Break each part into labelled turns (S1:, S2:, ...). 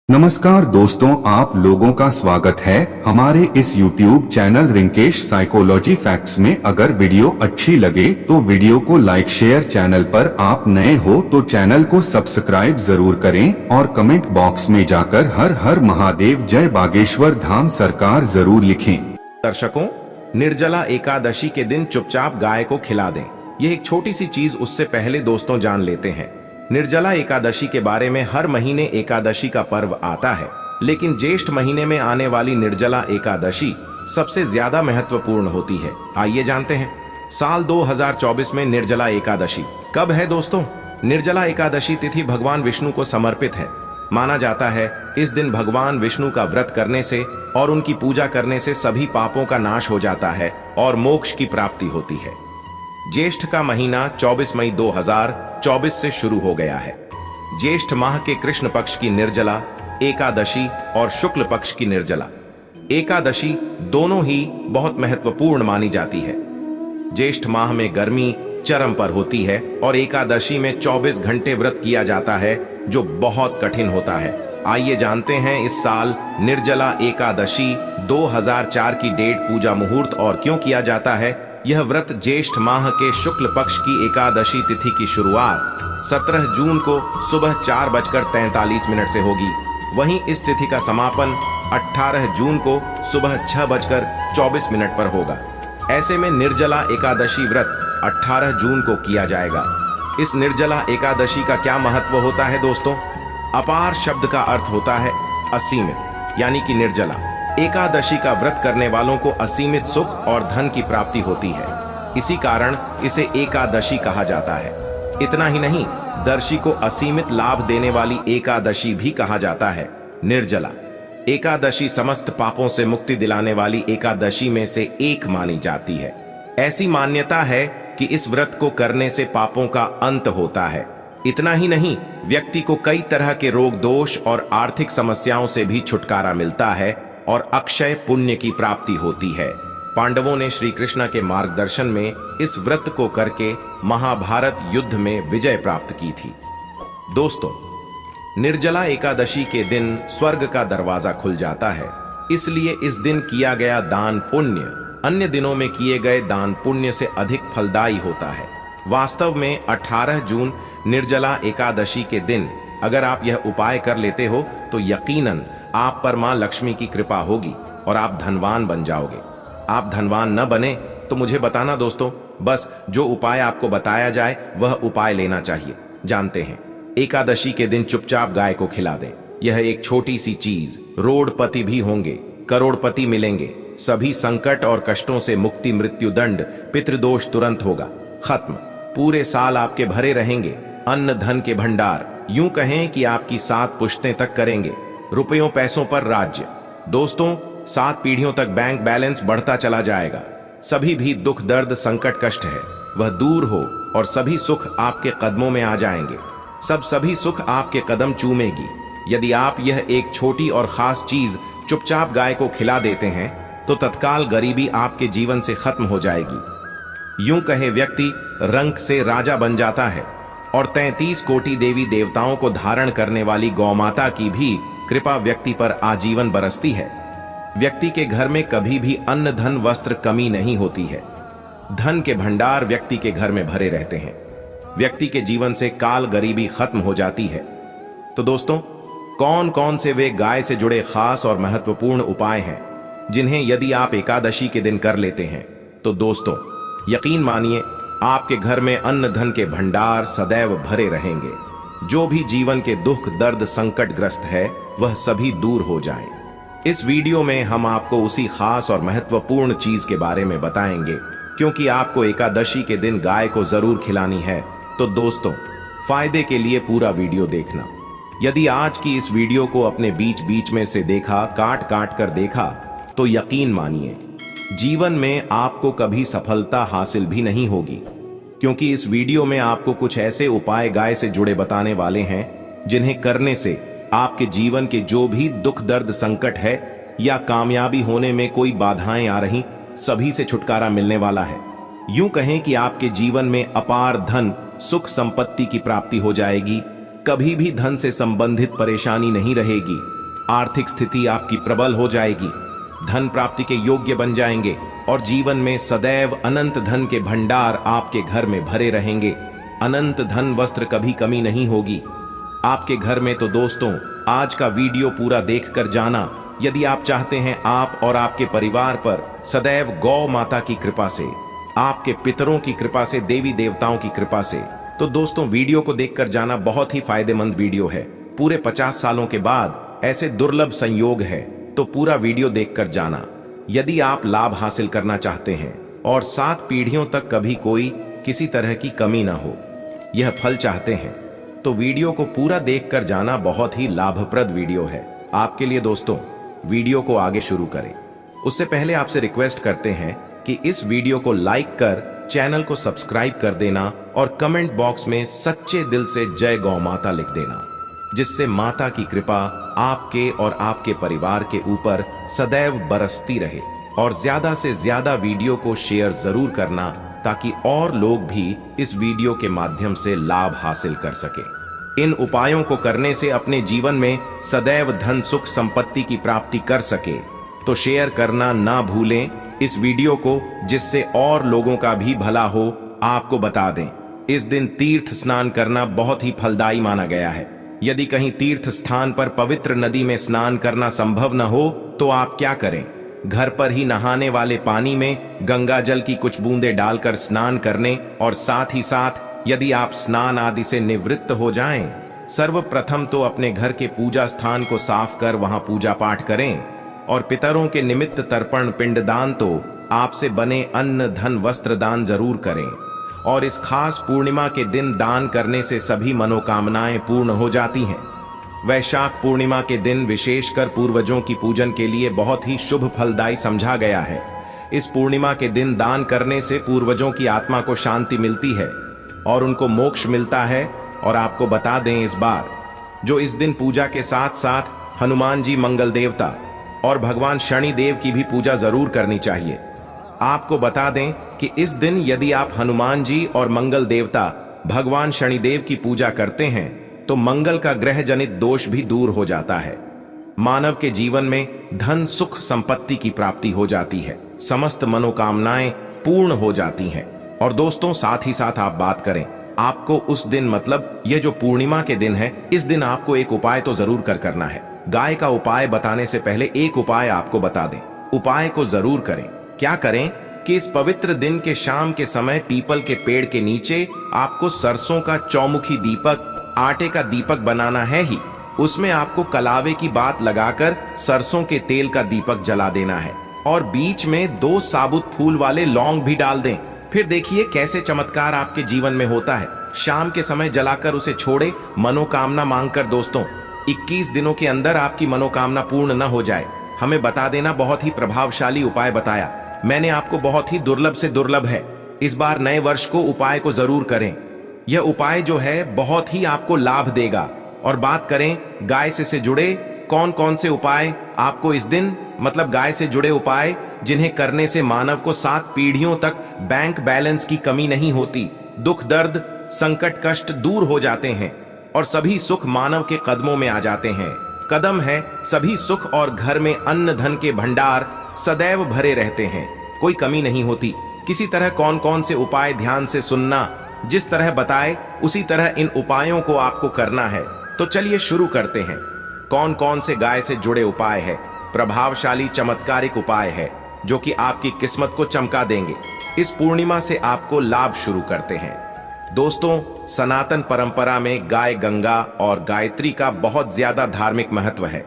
S1: नमस्कार दोस्तों, आप लोगों का स्वागत है हमारे इस YouTube channel Rinkesh psychology facts में। अगर वीडियो अच्छी लगे तो वीडियो को लाइक शेयर, चैनल पर आप नए हो तो चैनल को सब्सक्राइब जरूर करें और कमेंट बॉक्स में जाकर हर हर महादेव जय बागेश्वर धाम सरकार जरूर लिखें।
S2: दर्शकों, निर्जला एकादशी के दिन चुपचाप गाय को खिला दें। यह एक छोटी सी चीज, उससे पहले दोस्तों जान लेते हैं निर्जला एकादशी के बारे में। हर महीने एकादशी का पर्व आता है, लेकिन ज्येष्ठ महीने में आने वाली निर्जला एकादशी सबसे ज्यादा महत्वपूर्ण होती है। आइए जानते हैं साल 2024 में निर्जला एकादशी कब है। दोस्तों, निर्जला एकादशी तिथि भगवान विष्णु को समर्पित है। माना जाता है इस दिन भगवान विष्णु का व्रत करने से और उनकी पूजा करने से सभी पापों का नाश हो जाता है और मोक्ष की प्राप्ति होती है। ज्येष्ठ का महीना 24 मई 2024 से शुरू हो गया है। ज्येष्ठ माह के कृष्ण पक्ष की निर्जला एकादशी और शुक्ल पक्ष की निर्जला एकादशी दोनों ही बहुत महत्वपूर्ण मानी जाती है। ज्येष्ठ माह में गर्मी चरम पर होती है और एकादशी में 24 घंटे व्रत किया जाता है, जो बहुत कठिन होता है। आइए जानते हैं इस साल निर्जला एकादशी 2004 की डेट, पूजा मुहूर्त और क्यों किया जाता है। यह व्रत ज्येष्ठ माह के शुक्ल पक्ष की एकादशी तिथि की शुरुआत 17 जून को सुबह 4:43 से होगी। वहीं इस तिथि का समापन 18 जून को सुबह 6:24 पर होगा। ऐसे में निर्जला एकादशी व्रत 18 जून को किया जाएगा। इस निर्जला एकादशी का क्या महत्व होता है दोस्तों? अपार शब्द का अर्थ होता है असीमित, यानी कि निर्जला एकादशी का व्रत करने वालों को असीमित सुख और धन की प्राप्ति होती है। इसी कारण इसे एकादशी कहा जाता है। इतना ही नहीं, दर्शी को असीमित लाभ देने वाली एकादशी भी कहा जाता है। निर्जला एकादशी समस्त पापों से मुक्ति दिलाने वाली एकादशी में से एक मानी जाती है। ऐसी मान्यता है कि इस व्रत को करने से पापों का अंत होता है। इतना ही नहीं, व्यक्ति को कई तरह के रोग दोष और आर्थिक समस्याओं से भी छुटकारा मिलता है और अक्षय पुण्य की प्राप्ति होती है। पांडवों ने श्री कृष्ण के मार्गदर्शन में इस व्रत को करके महाभारत युद्ध में विजय प्राप्त की थी। दोस्तों, निर्जला एकादशी के दिन स्वर्ग का दरवाजा खुल जाता है, इसलिए इस दिन किया गया दान पुण्य अन्य दिनों में किए गए दान पुण्य से अधिक फलदायी होता है। वास्तव में 18 जून निर्जला एकादशी के दिन अगर आप यह उपाय कर लेते हो तो यकीनन आप पर मां लक्ष्मी की कृपा होगी और आप धनवान बन जाओगे। आप धनवान न बने तो मुझे बताना दोस्तों, बस जो उपाय आपको बताया जाए वह उपाय लेना चाहिए। जानते हैं, एकादशी के दिन चुपचाप गाय को खिला दें। यह एक छोटी सी चीज, रोडपति भी होंगे, करोड़पति मिलेंगे, सभी संकट और कष्टों से मुक्ति, मृत्यु दंड, पितृदोष तुरंत होगा खत्म। पूरे साल आपके भरे रहेंगे अन्न धन के भंडार, यूं कहें कि आपकी 7 पुश्तें तक करेंगे रुपयों पैसों पर राज्य। दोस्तों, 7 पीढ़ियों तक बैंक बैलेंस बढ़ता चला जाएगा। सभी भी दुख दर्द संकट कष्ट है वह दूर हो और सभी सुख आपके कदमों में आ जाएंगे। सभी सुख आपके कदम चूमेगी। यदि आप यह एक छोटी और खास चीज चुपचाप गाय को खिला देते हैं तो तत्काल गरीबी आपके जीवन से खत्म हो जाएगी। यूं कहे व्यक्ति रंक से राजा बन जाता है और 33 कोटि देवी देवताओं को धारण करने वाली गौमाता की भी कृपा व्यक्ति पर आजीवन बरसती है। व्यक्ति के घर में कभी भी अन्न धन वस्त्र कमी नहीं होती है। धन के भंडार व्यक्ति के घर में भरे रहते हैं। व्यक्ति के जीवन से काल गरीबी खत्म हो जाती है। तो दोस्तों, कौन कौन से वे गाय से जुड़े खास और महत्वपूर्ण उपाय हैं जिन्हें यदि आप एकादशी के दिन कर लेते हैं तो दोस्तों यकीन मानिए आपके घर में अन्न धन के भंडार सदैव भरे रहेंगे। जो भी जीवन के दुख दर्द संकट ग्रस्त है वह सभी दूर हो जाएं। इस वीडियो में हम आपको उसी खास और महत्वपूर्ण चीज के बारे में बताएंगे, क्योंकि आपको एकादशी के दिन गाय को जरूर खिलानी है। तो दोस्तों, फायदे के लिए पूरा वीडियो देखना। यदि आज की इस वीडियो को अपने बीच बीच में से देखा, काट काट कर देखा, तो यकीन मानिए जीवन में आपको कभी सफलता हासिल भी नहीं होगी, क्योंकि इस वीडियो में आपको कुछ ऐसे उपाय गाय से जुड़े बताने वाले हैं जिन्हें करने से आपके जीवन के जो भी दुख दर्द संकट है या कामयाबी होने में कोई बाधाएं आ रही, सभी से छुटकारा मिलने वाला है। यूं कहें कि आपके जीवन में अपार धन सुख संपत्ति की प्राप्ति हो जाएगी। कभी भी धन से संबंधित परेशानी नहीं रहेगी। आर्थिक स्थिति आपकी प्रबल हो जाएगी, धन प्राप्ति के योग्य बन जाएंगे और जीवन में सदैव अनंत धन के भंडार आपके घर में भरे रहेंगे। अनंत धन वस्त्र कभी कमी नहीं होगी आपके घर में। तो दोस्तों, आज का वीडियो पूरा देखकर जाना यदि आप चाहते हैं आप और आपके परिवार पर सदैव गौ माता की कृपा से, आपके पितरों की कृपा से, देवी देवताओं की कृपा से। तो दोस्तों, वीडियो को देखकर जाना बहुत ही फायदेमंद वीडियो है। पूरे 50 सालों के बाद ऐसे दुर्लभ संयोग है, तो पूरा वीडियो देखकर जाना यदि आप लाभ हासिल करना चाहते हैं और 7 पीढ़ियों तक कभी कोई किसी तरह की कमी ना हो, यह फल चाहते हैं, तो वीडियो को पूरा देखकर जाना बहुत ही लाभप्रद वीडियो है आपके लिए। दोस्तों, वीडियो को आगे शुरू करें उससे पहले आपसे रिक्वेस्ट करते हैं कि इस वीडियो को लाइक कर चैनल को सब्सक्राइब कर देना और कमेंट बॉक्स में सच्चे दिल से जय गौ माता लिख देना, जिससे माता की कृपा आपके और आपके परिवार के ऊपर सदैव बरसती रहे। और ज्यादा से ज्यादा वीडियो को शेयर जरूर करना ताकि और लोग भी इस वीडियो के माध्यम से लाभ हासिल कर सके। इन उपायों को करने से अपने जीवन में सदैव धन सुख संपत्ति की प्राप्ति कर सके, तो शेयर करना ना भूलें इस वीडियो को, जिससे और लोगों का भी भला हो। आपको बता दें, इस दिन तीर्थ स्नान करना बहुत ही फलदायी माना गया है। यदि कहीं तीर्थ स्थान पर पवित्र नदी में स्नान करना संभव न हो तो आप क्या करें, घर पर ही नहाने वाले पानी में गंगा जल की कुछ बूंदें डालकर स्नान करने, और साथ ही साथ यदि आप स्नान आदि से निवृत्त हो जाएं, सर्वप्रथम तो अपने घर के पूजा स्थान को साफ कर वहां पूजा पाठ करें और पितरों के निमित्त तर्पण पिंडदान तो आपसे बने अन्न धन वस्त्र दान जरूर करें। और इस खास पूर्णिमा के दिन दान करने से सभी मनोकामनाएं पूर्ण हो जाती हैं। वैशाख पूर्णिमा के दिन विशेषकर पूर्वजों की पूजन के लिए बहुत ही शुभ फलदायी समझा गया है। इस पूर्णिमा के दिन दान करने से पूर्वजों की आत्मा को शांति मिलती है और उनको मोक्ष मिलता है। और आपको बता दें, इस बार जो इस दिन पूजा के साथ साथ हनुमान जी मंगल देवता और भगवान शनि देव की भी पूजा जरूर करनी चाहिए। आपको बता दें कि इस दिन यदि आप हनुमान जी और मंगल देवता भगवान शनिदेव की पूजा करते हैं तो मंगल का ग्रह जनित दोष भी दूर हो जाता है। मानव के जीवन में धन सुख संपत्ति की प्राप्ति हो जाती है, समस्त मनोकामनाएं पूर्ण हो जाती हैं। और दोस्तों, साथ ही साथ आप बात करें, आपको उस दिन मतलब यह जो पूर्णिमा के दिन है, इस दिन आपको एक उपाय तो जरूर करना है। गाय का उपाय बताने से पहले एक उपाय आपको बता दें, उपाय को जरूर करें। क्या करें कि इस पवित्र दिन के शाम के समय पीपल के पेड़ के नीचे आपको सरसों का चौमुखी दीपक, आटे का दीपक बनाना है ही, उसमें आपको कलावे की बात लगाकर सरसों के तेल का दीपक जला देना है और बीच में 2 साबुत फूल वाले लौंग भी डाल दें। फिर देखिए कैसे चमत्कार आपके जीवन में होता है। शाम के समय जलाकर उसे छोड़े, मनोकामना मांगकर। दोस्तों, 21 दिनों के अंदर आपकी मनोकामना पूर्ण न हो जाए, हमें बता देना। बहुत ही प्रभावशाली उपाय बताया मैंने आपको, बहुत ही दुर्लभ से दुर्लभ है। इस बार नए वर्ष को उपाय को जरूर करें। यह उपाय जो है बहुत ही आपको लाभ देगा। और बात करें गाय से जुड़े कौन कौन से उपाय आपको इस दिन, मतलब गाय से जुड़े उपाय जिन्हें करने से मानव को 7 पीढ़ियों तक बैंक बैलेंस की कमी नहीं होती, दुख दर्द संकट कष्ट दूर हो जाते हैं और सभी सुख मानव के कदमों में आ जाते हैं। कदम है सभी सुख और घर में अन्न धन के भंडार सदैव भरे रहते हैं, कोई कमी नहीं होती। किसी तरह कौन कौन से उपाय ध्यान से सुनना, जिस तरह बताए उसी तरह इन उपायों को आपको करना है। तो चलिए शुरू करते हैं। कौन कौन से गाय से जुड़े उपाय है, प्रभावशाली चमत्कारिक उपाय है जो कि आपकी किस्मत को चमका देंगे। इस पूर्णिमा से आपको लाभ शुरू करते हैं। दोस्तों, सनातन परंपरा में गाय गंगा और गायत्री का बहुत ज्यादा धार्मिक महत्व है।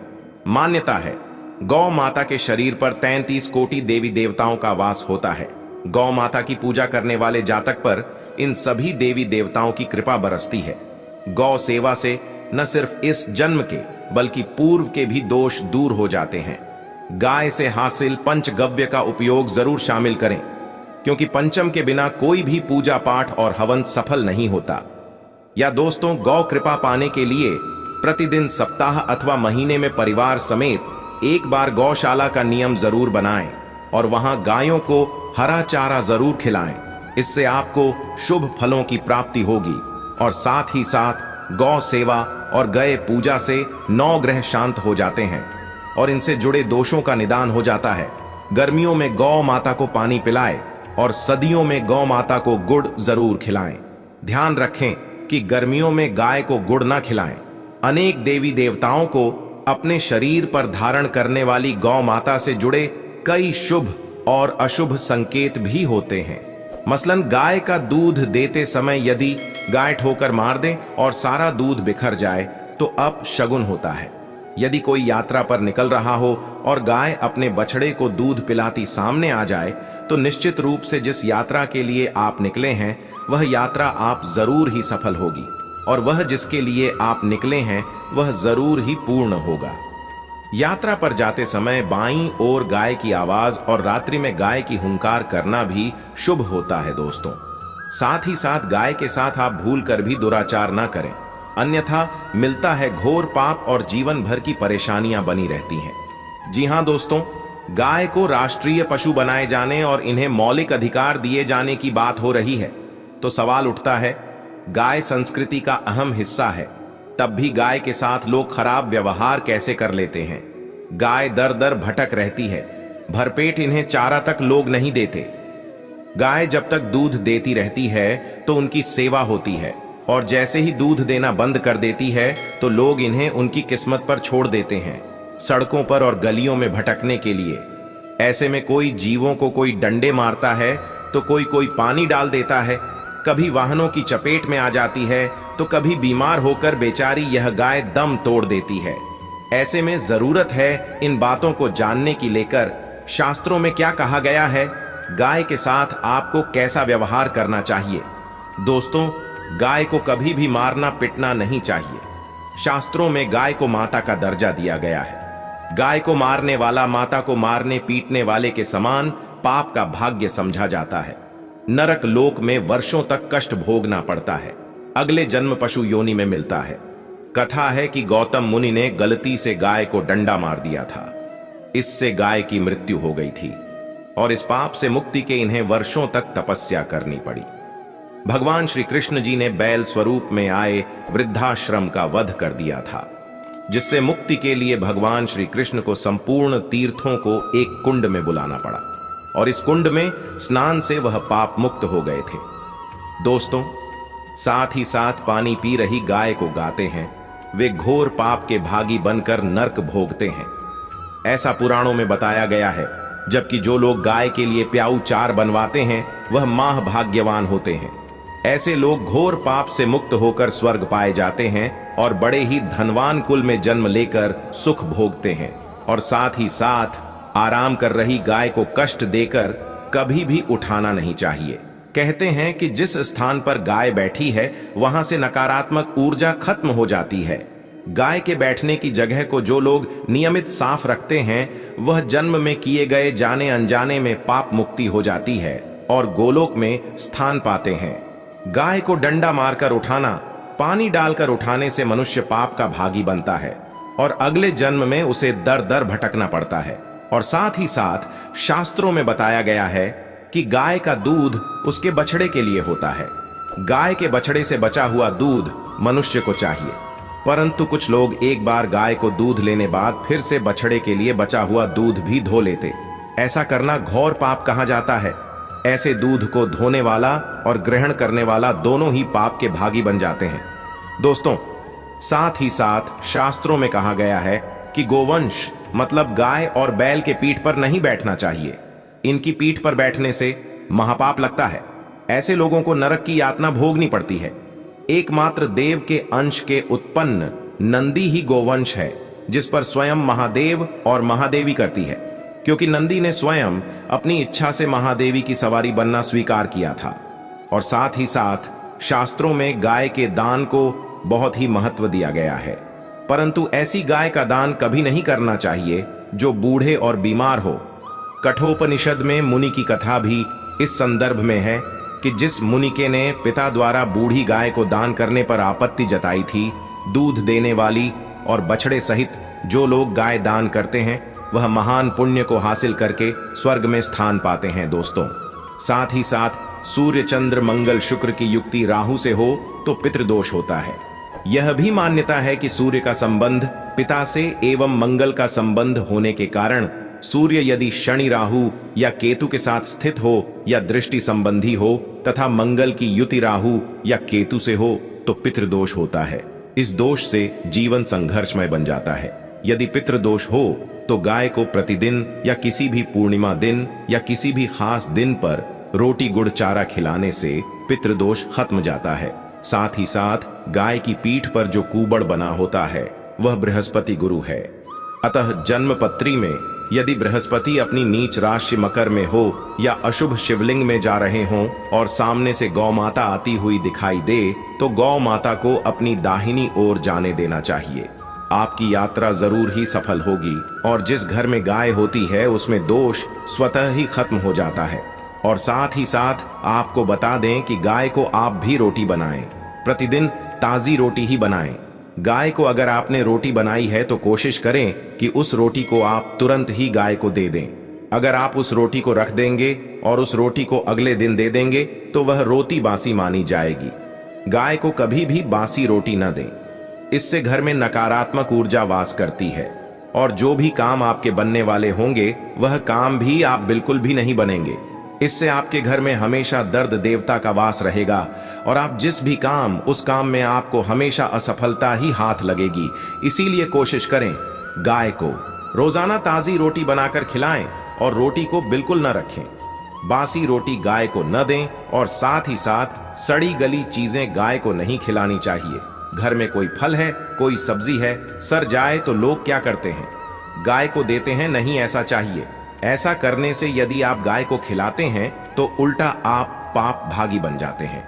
S2: मान्यता है गौ माता के शरीर पर 33 कोटि देवी देवताओं का वास होता है। गौ माता की पूजा करने वाले जातक पर इन सभी देवी देवताओं की कृपा बरसती है। गौ सेवा से न सिर्फ इस जन्म के बल्कि पूर्व के भी दोष दूर हो जाते हैं। गाय से हासिल पंचगव्य का उपयोग जरूर शामिल करें, क्योंकि पंचम के बिना कोई भी पूजा पाठ और हवन सफल नहीं होता। या दोस्तों, गौ कृपा पाने के लिए प्रतिदिन, सप्ताह अथवा महीने में परिवार समेत एक बार गौशाला का नियम जरूर बनाएं और वहां गायों को हरा चारा जरूर खिलाएं। इससे आपको शुभ फलों की प्राप्ति होगी और साथ ही साथ गौ सेवा और गए पूजा से 9 ग्रह शांत हो जाते हैं और इनसे जुड़े दोषों का निदान हो जाता है। गर्मियों में गौ माता को पानी पिलाएं और सर्दियों में गौ माता को गुड़ जरूर खिलाएं। ध्यान रखें कि गर्मियों में गाय को गुड़ ना खिलाएं। अनेक देवी देवताओं को अपने शरीर पर धारण करने वाली गौ माता से जुड़े कई शुभ और अशुभ संकेत भी होते हैं। मसलन गाय का दूध देते समय यदि गाय ठोकर मार दे और सारा दूध बिखर जाए तो अपशगुन होता है। यदि कोई यात्रा पर निकल रहा हो और गाय अपने बछड़े को दूध पिलाती सामने आ जाए तो निश्चित रूप से जिस यात्रा के लिए आप निकले हैं वह यात्रा आप जरूर ही सफल होगी और वह जिसके लिए आप निकले हैं वह जरूर ही पूर्ण होगा। यात्रा पर जाते समय बाईं ओर गाय की आवाज और रात्रि में गाय की हुंकार करना भी शुभ होता है दोस्तों। साथ ही साथ गाय के साथ आप भूल कर भी दुराचार ना करें, अन्यथा मिलता है घोर पाप और जीवन भर की परेशानियां बनी रहती हैं। जी हां दोस्तों, गाय को राष्ट्रीय पशु बनाए जाने और इन्हें मौलिक अधिकार दिए जाने की बात हो रही है तो सवाल उठता है, गाय संस्कृति का अहम हिस्सा है, तब भी गाय के साथ लोग खराब व्यवहार कैसे कर लेते हैं। गाय दर दर भटक रहती है, भरपेट इन्हें चारा तक लोग नहीं देते। गाय जब तक दूध देती रहती है तो उनकी सेवा होती है और जैसे ही दूध देना बंद कर देती है तो लोग इन्हें उनकी किस्मत पर छोड़ देते हैं, सड़कों पर और गलियों में भटकने के लिए। ऐसे में कोई जीवों को कोई डंडे मारता है तो कोई पानी डाल देता है, कभी वाहनों की चपेट में आ जाती है तो कभी बीमार होकर बेचारी यह गाय दम तोड़ देती है। ऐसे में जरूरत है इन बातों को जानने की लेकर शास्त्रों में क्या कहा गया है, गाय के साथ आपको कैसा व्यवहार करना चाहिए। दोस्तों, गाय को कभी भी मारना पिटना नहीं चाहिए। शास्त्रों में गाय को माता का दर्जा दिया गया है। गाय को मारने वाला माता को मारने पीटने वाले के समान पाप का भाग्य समझा जाता है। नरक लोक में वर्षों तक कष्ट भोगना पड़ता है, अगले जन्म पशु योनि में मिलता है। कथा है कि गौतम मुनि ने गलती से गाय को डंडा मार दिया था, इससे गाय की मृत्यु हो गई थी और इस पाप से मुक्ति के इन्हें वर्षों तक तपस्या करनी पड़ी। भगवान श्री कृष्ण जी ने बैल स्वरूप में आए वृद्धाश्रम का वध कर दिया था, जिससे मुक्ति के लिए भगवान श्री कृष्ण को संपूर्ण तीर्थों को एक कुंड में बुलाना पड़ा और इस कुंड में स्नान से वह पाप मुक्त हो गए थे। दोस्तों, साथ ही साथ पानी पी रही गाय को गाते हैं, वे घोर पाप के भागी बनकर नरक भोगते हैं, ऐसा पुराणों में बताया गया है। जबकि जो लोग गाय के लिए प्याऊ चार बनवाते हैं वह माह भाग्यवान होते हैं। ऐसे लोग घोर पाप से मुक्त होकर स्वर्ग पाए जाते हैं और बड़े ही धनवान कुल में जन्म लेकर सुख भोगते हैं। और साथ ही साथ आराम कर रही गाय को कष्ट देकर कभी भी उठाना नहीं चाहिए। कहते हैं कि जिस स्थान पर गाय बैठी है वहां से नकारात्मक ऊर्जा खत्म हो जाती है। गाय के बैठने की जगह को जो लोग नियमित साफ रखते हैं वह जन्म में किए गए जाने अनजाने में पाप मुक्ति हो जाती है और गोलोक में स्थान पाते हैं। गाय को डंडा मारकर उठाना, पानी डालकर उठाने से मनुष्य पाप का भागी बनता है और अगले जन्म में उसे दर दर भटकना पड़ता है। और साथ ही साथ शास्त्रों में बताया गया है कि गाय का दूध उसके बछड़े के लिए होता है। गाय के बछड़े से बचा हुआ दूध मनुष्य को चाहिए, परंतु कुछ लोग एक बार गाय को दूध लेने बाद फिर से बछड़े के लिए बचा हुआ दूध भी धो लेते। ऐसा करना घोर पाप कहा जाता है। ऐसे दूध को धोने वाला और ग्रहण करने वाला दोनों ही पाप के भागी बन जाते हैं। दोस्तों, साथ ही साथ शास्त्रों में कहा गया है कि गोवंश मतलब गाय और बैल के पीठ पर नहीं बैठना चाहिए। इनकी पीठ पर बैठने से महापाप लगता है। ऐसे लोगों को नरक की यातना भोगनी पड़ती है। एकमात्र देव के अंश के उत्पन्न नंदी ही गोवंश है, जिस पर स्वयं महादेव और महादेवी करती है, क्योंकि नंदी ने स्वयं अपनी इच्छा से महादेवी की सवारी बनना स्वीकार किया था। और साथ ही साथ शास्त्रों में गाय के दान को बहुत ही महत्व दिया गया है, परंतु ऐसी गाय का दान कभी नहीं करना चाहिए जो बूढ़े और बीमार हो। कठोपनिषद में मुनि की कथा भी इस संदर्भ में है कि जिस मुनिके ने पिता द्वारा बूढ़ी गाय को दान करने पर आपत्ति जताई थी, दूध देने वाली और बछड़े सहित जो लोग गाय दान करते हैं वह महान पुण्य को हासिल करके स्वर्ग में स्थान पाते हैं। दोस्तों, साथ ही साथ सूर्य चंद्र मंगल शुक्र की युक्ति राहु से हो तो पितृदोष होता है। यह भी मान्यता है कि सूर्य का संबंध पिता से एवं मंगल का संबंध होने के कारण सूर्य यदि शनि राहु या केतु के साथ स्थित हो या दृष्टि संबंधी हो तथा मंगल की युति राहु या केतु से हो तो पितृदोष होता है। इस दोष से जीवन संघर्षमय बन जाता है। यदि पितृदोष हो तो गाय को प्रतिदिन या किसी भी पूर्णिमा दिन या किसी भी खास दिन पर रोटी गुड़ चारा खिलाने से पितृदोष खत्म जाता है। साथ ही साथ गाय की पीठ पर जो कुबड़ बना होता है वह बृहस्पति गुरु है। अतः जन्म पत्री में यदि बृहस्पति अपनी नीच राशि मकर में हो या अशुभ शिवलिंग में जा रहे हों और सामने से गौ माता आती हुई दिखाई दे तो गौ माता को अपनी दाहिनी ओर जाने देना चाहिए। आपकी यात्रा जरूर ही सफल होगी और जिस घर में गाय होती है उसमें दोष स्वतः ही खत्म हो जाता है। और साथ ही साथ आपको बता दें कि गाय को आप भी रोटी बनाएं, प्रतिदिन ताजी रोटी ही बनाएं। गाय को अगर आपने रोटी बनाई है तो कोशिश करें कि उस रोटी को आप तुरंत ही गाय को दे दें। अगर आप उस रोटी को रख देंगे और उस रोटी को अगले दिन दे देंगे तो वह रोटी बासी मानी जाएगी। गाय को कभी भी बासी रोटी न दें, इससे घर में नकारात्मक ऊर्जा वास करती है और जो भी काम आपके बनने वाले होंगे वह काम भी आप बिल्कुल भी नहीं बनेंगे। इससे आपके घर में हमेशा दर्द देवता का वास रहेगा और आप जिस भी काम उस काम में आपको हमेशा असफलता ही हाथ लगेगी। इसीलिए कोशिश करें गाय को रोजाना ताजी रोटी बनाकर खिलाएं और रोटी को बिल्कुल न रखें। बासी रोटी गाय को न दें और साथ ही साथ सड़ी गली चीजें गाय को नहीं खिलानी चाहिए। घर में कोई फल है, कोई सब्जी है, सड़ जाए तो लोग क्या करते हैं, गाय को देते हैं। नहीं, ऐसा चाहिए। ऐसा करने से यदि आप गाय को खिलाते हैं तो उल्टा आप पाप भागी बन जाते हैं।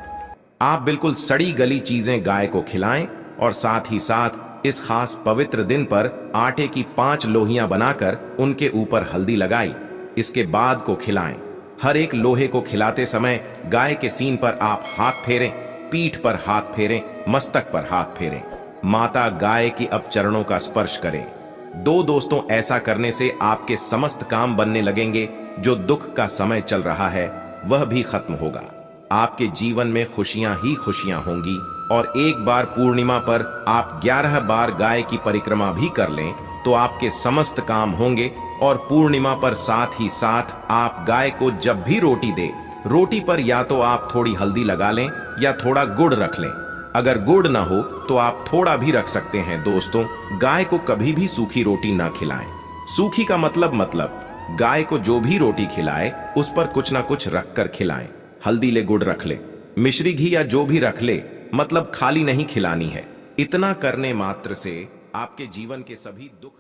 S2: आप बिल्कुल सड़ी गली चीजें गाय को खिलाएं और साथ ही साथ इस खास पवित्र दिन पर आटे की 5 लोहियां बनाकर उनके ऊपर हल्दी लगाई, इसके बाद को खिलाएं। हर एक लोहे को खिलाते समय गाय के सीन पर आप हाथ फेरें, पीठ पर हाथ फेरें, मस्तक पर हाथ फेरें। माता गाय की अब चरणों का स्पर्श करें। दोस्तों, ऐसा करने से आपके समस्त काम बनने लगेंगे। जो दुख का समय चल रहा है वह भी खत्म होगा। आपके जीवन में खुशियां ही खुशियां होंगी। और एक बार पूर्णिमा पर आप 11 बार गाय की परिक्रमा भी कर लें तो आपके समस्त काम होंगे। और पूर्णिमा पर साथ ही साथ आप गाय को जब भी रोटी दे, रोटी पर या तो आप थोड़ी हल्दी लगा लें या थोड़ा गुड़ रख लें। अगर गुड़ ना हो तो आप थोड़ा भी रख सकते हैं। दोस्तों, गाय को कभी भी सूखी रोटी ना खिलाएं। सूखी का मतलब गाय को जो भी रोटी खिलाए उस पर कुछ ना कुछ रख कर खिलाएं। हल्दी ले, गुड़ रख ले, मिश्री घी या जो भी रख ले, मतलब खाली नहीं खिलानी है। इतना करने मात्र से आपके जीवन के सभी दुख